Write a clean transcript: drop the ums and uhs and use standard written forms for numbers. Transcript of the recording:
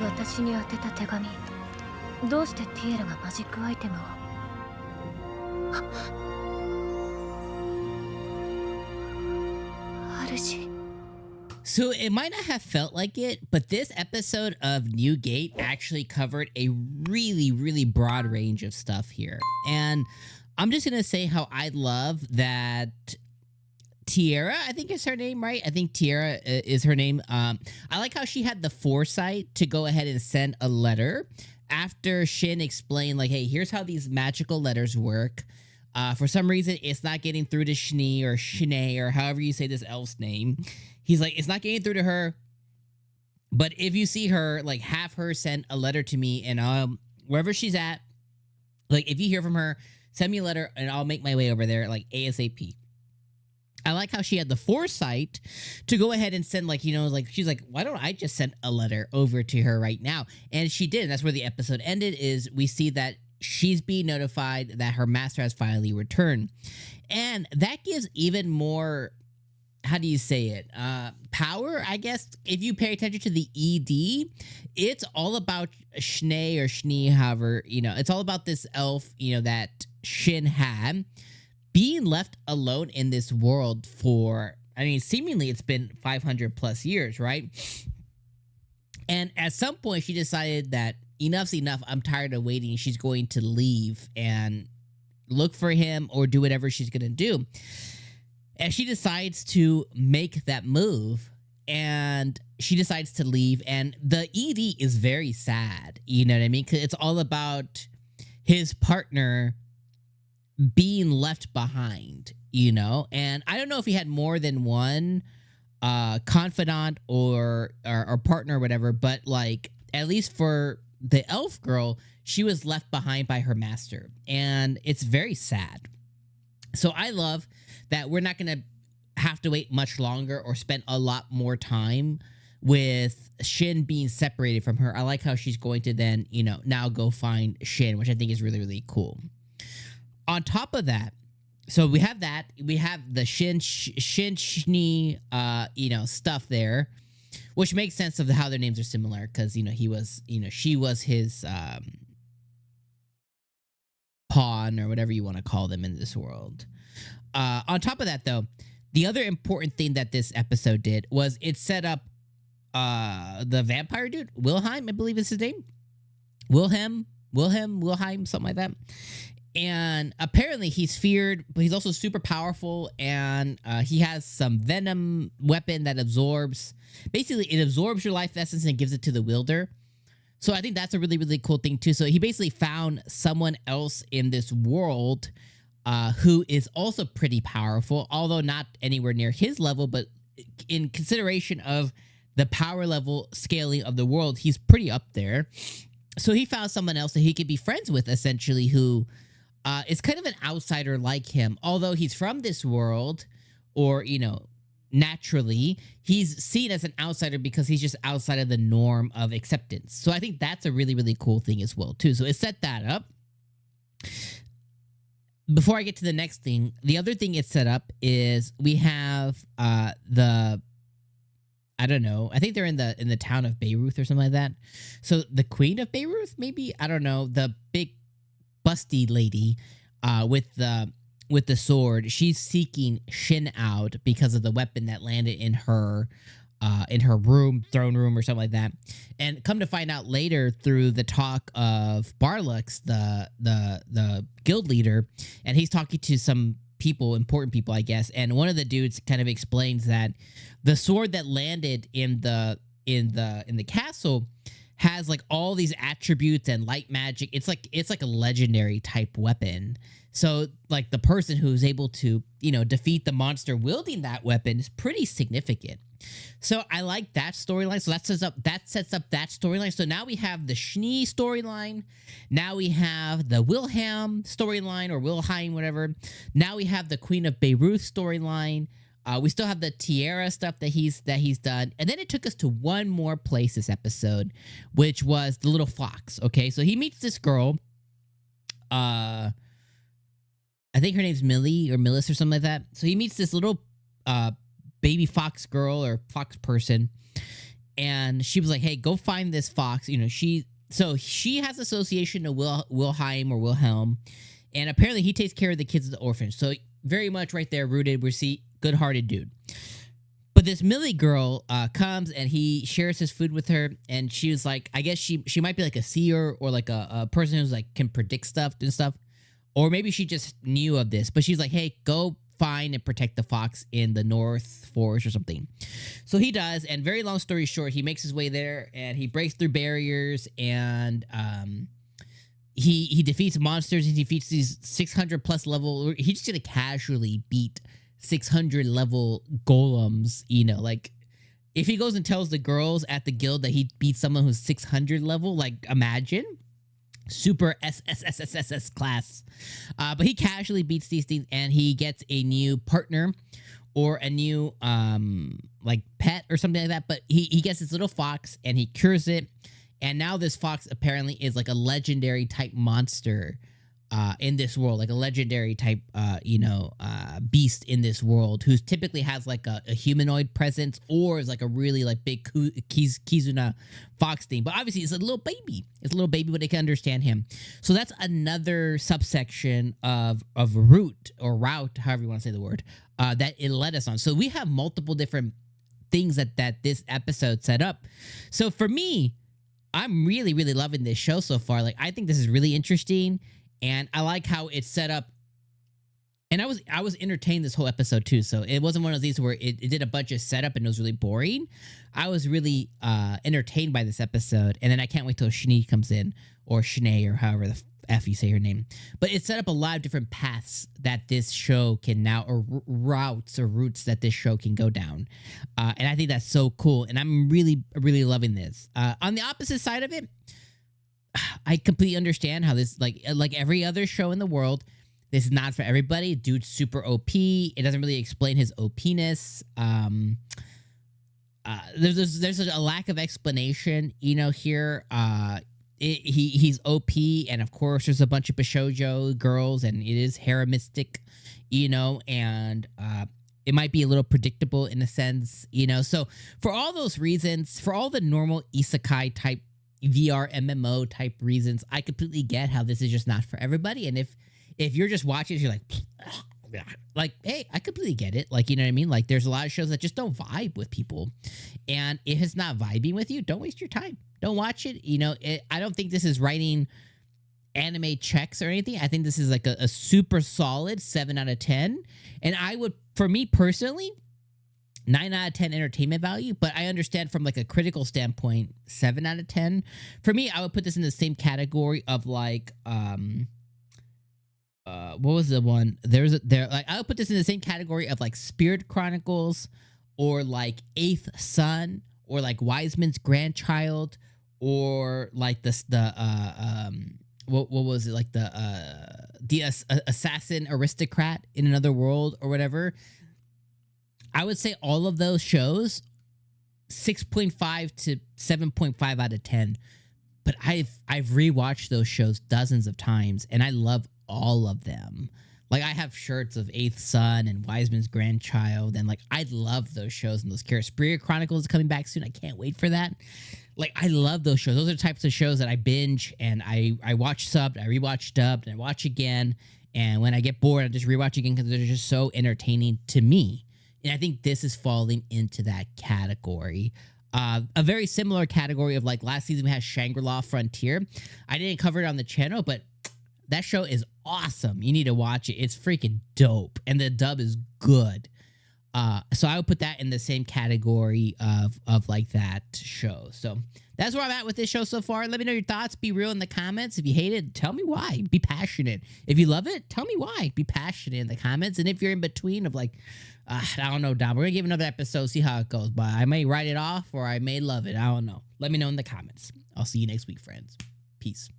私に宛てた手紙。どうしてティエラがマジックアイテムを。主。 So it might not have felt like it, but this episode of New Gate actually covered a really, really broad range of stuff here. And I'm just going to say how I love that Tiara, I think is her name, right? I think Tiara is her name. I like how she had the foresight to go ahead and send a letter after Shin explained, like, hey, here's how these magical letters work. For some reason, it's not getting through to Shni or Shnae or however you say this elf's name. He's like, it's not getting through to her. But if you see her, like, have her send a letter to me, and wherever she's at, like, if you hear from her, send me a letter and I'll make my way over there, like, ASAP. I like how she had the foresight to go ahead and send, like, you know, like, she's like, why don't I just send a letter over to her right now? And she did. And that's where the episode ended, is we see that she's being notified that her master has finally returned. And that gives even more, how do you say it? Power, I guess. If you pay attention to the ED, it's all about Shnae or Shni, however, you know, it's all about this elf, you know, that Shin had being left alone in this world for, I mean, seemingly it's been 500 plus years, right? And at some point she decided that enough's enough. I'm tired of waiting. She's going to leave and look for him or do whatever she's going to do. And she decides to make that move, and she decides to leave. And the ED is very sad. You know what I mean? 'Cause it's all about his partner being left behind, you know? And I don't know if he had more than one confidant or partner or whatever, but like, at least for the elf girl, she was left behind by her master. And it's very sad. So I love that we're not going to have to wait much longer or spend a lot more time with Shin being separated from her. I like how she's going to then, you know, now go find Shin, which I think is really, really cool. On top of that, so we have that. We have the Shin Shni, you know, stuff there, which makes sense of how their names are similar, because, you know, he was, you know, she was his pawn or whatever you want to call them in this world. On top of that, though, the other important thing that this episode did was it set up the vampire dude, Wilhelm, I believe is his name. Wilhelm, something like that. And apparently he's feared, but he's also super powerful, and he has some venom weapon that absorbs, basically it absorbs your life essence and gives it to the wielder. So I think that's a really, really cool thing too. So he basically found someone else in this world who is also pretty powerful, although not anywhere near his level, but in consideration of the power level scaling of the world, he's pretty up there. So he found someone else that he could be friends with, essentially, who is kind of an outsider like him. Although he's from this world, or, you know, naturally, he's seen as an outsider because he's just outside of the norm of acceptance. So I think that's a really, really cool thing as well, too. So it set that up. Before I get to the next thing, the other thing it set up is we have the, I don't know, I think they're in the town of Beirut or something like that. So the Queen of Beirut, maybe? I don't know. The big busty lady with the sword, she's seeking Shin out because of the weapon that landed in her room, throne room or something like that. And come to find out later through the talk of Barlux, the guild leader, and he's talking to some people, important people, I guess. And one of the dudes kind of explains that the sword that landed in the castle has like all these attributes and light magic. It's like a legendary type weapon. So like the person who's able to, you know, defeat the monster wielding that weapon is pretty significant. So I like that storyline. So that sets up that storyline. So now we have the Shni storyline. Now we have the Wilhelm storyline, or Wilhelm, whatever. Now we have the Queen of Beirut storyline. We still have the Tiara stuff that he's done. And then it took us to one more place this episode, which was the little fox. Okay, so he meets this girl. I think her name's Millie or Millis or something like that. So he meets this little baby fox girl or fox person. And she was like, hey, go find this fox. You know, she has association to Wilhelm or Wilhelm. And apparently he takes care of the kids at the orphanage. So very much right there rooted. We see good-hearted dude. But this Millie girl comes and he shares his food with her. And she was like, I guess she might be like a seer or like a person who's like can predict stuff and stuff. Or maybe she just knew of this. But she's like, hey, go find and protect the fox in the North Forest or something. So he does. And very long story short, he makes his way there and he breaks through barriers and he defeats monsters. He defeats these 600 plus level. He's just gonna casually beat 600 level golems. You know, like if he goes and tells the girls at the guild that he beats someone who's 600 level, like imagine. Super SSSSS class. But he casually beats these things and he gets a new partner or a new like pet or something like that. But he gets this little fox and he cures it. And now this fox apparently is like a legendary type monster in this world, like a legendary type, beast in this world who's typically has like a humanoid presence or is like a really like big 𝐒𝐮𝐩𝐸𝐶 fox thing. But obviously it's a little baby. It's a little baby, but they can understand him. So that's another subsection of route, however you want to say the word, that it led us on. So we have multiple different things that this episode set up. So for me, I'm really, really loving this show so far. Like, I think this is really interesting. And I like how it's set up. And I was entertained this whole episode too. So it wasn't one of these where it did a bunch of setup and it was really boring. I was really entertained by this episode. And then I can't wait till Shani comes in, or Shanae, or however the F you say her name. But it set up a lot of different paths that this show can now, or routes that this show can go down. And I think that's so cool. And I'm really, really loving this. On the opposite side of it, I completely understand how this, like every other show in the world, this is not for everybody. Dude's super OP. It doesn't really explain his OP-ness. There's a lack of explanation, here. He's OP, and of course there's a bunch of Bishoujo girls, and it is harem-istic, and it might be a little predictable in a sense, So for all those reasons, for all the normal isekai type VR MMO type reasons, I completely get how this is just not for everybody. And if you're just watching, you're like, hey, I completely get it. Like, you know what I mean? Like, there's a lot of shows that just don't vibe with people. And if it's not vibing with you, don't waste your time. Don't watch it. I don't think this is writing anime checks or anything. I think this is like a super solid 7 out of 10. And I would, for me personally, 9 out of 10 entertainment value, but I understand from like a critical standpoint, 7 out of 10. For me, I would put this in the same category of like, what was the one? I would put this in the same category of like Spirit Chronicles, or like Eighth Son, or like Wiseman's Grandchild, or like what was it, like the Assassin Aristocrat in Another World or whatever. I would say all of those shows, 6.5 to 7.5 out of 10. But I've rewatched those shows dozens of times, and I love all of them. Like, I have shirts of Eighth Son and Wiseman's Grandchild, and like, I love those shows and those characters. Spirit Chronicles is coming back soon. I can't wait for that. Like, I love those shows. Those are the types of shows that I binge, and I watch subbed, I rewatch dubbed, and I watch again. And when I get bored, I just rewatch again because they're just so entertaining to me. And I think this is falling into that category. A very similar category of like last season we had Shangri-La Frontier. I didn't cover it on the channel, but that show is awesome. You need to watch it. It's freaking dope. And the dub is good. So I would put that in the same category of like that show. So that's where I'm at with this show so far. Let me know your thoughts. Be real in the comments. If you hate it, tell me why. Be passionate. If you love it, tell me why. Be passionate in the comments. And if you're in between of like, I don't know, Dom, we're going to give another episode, see how it goes. But I may write it off or I may love it. I don't know. Let me know in the comments. I'll see you next week, friends. Peace.